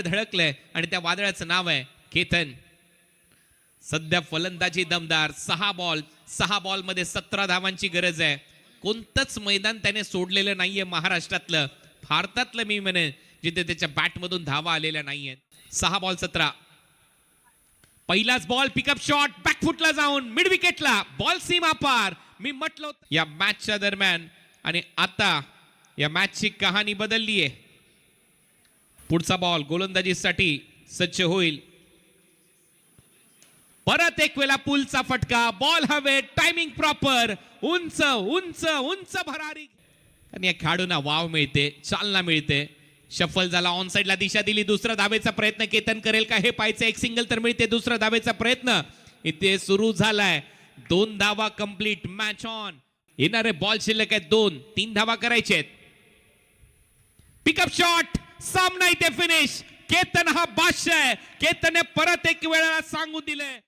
धडकलंय आणि त्या वादळाचं नाव आहे केतन. सध्या फलंदाजी दमदार. 6 बॉल मध्ये 17 धावांची गरज आहे. कोणतंच मैदान त्याने सोडलेलं नाहीये महाराष्ट्रातलं, भारतातलं मी म्हणेन, जिथे त्याच्या बॅट मधून धावा आलेल्या नाहीयेत. 6 बॉल 17. पहिलाच बॉल पिकअप शॉट बॅकफुटला जाऊन मिड विकेटला. बॉल सीमा पार. मी म्हटलं या मॅचच्या दरम्यान आणि आता या मॅचची कहाणी बदलली आहे. पुढचा बॉल गोलंदाजीसाठी सज्ज होईल. परत एक वेळा पुलचा फटका. बॉल हवे. Timing proper. उंच उंच उंच भरारी आणि या खेळाडूंना वाव मिळते, चालना मिळते. शफल झाला. ऑन साइडला दिशा दिली. दुसरा धावेचा प्रयत्न केतन करेल का हे पाहायचं. एक सिंगल तर मिळते. दुसरा धावेचा प्रयत्न इथे सुरू झालाय. 2 धावा कंप्लीट. Match on. येणारे बॉल शिल्लक आहेत 2-3 धावा करायचे. Pickup shot. सामना इथे फिनिश. केतन हा बादशाह आहे. केतनने परत एक वेळा सांगून दिले.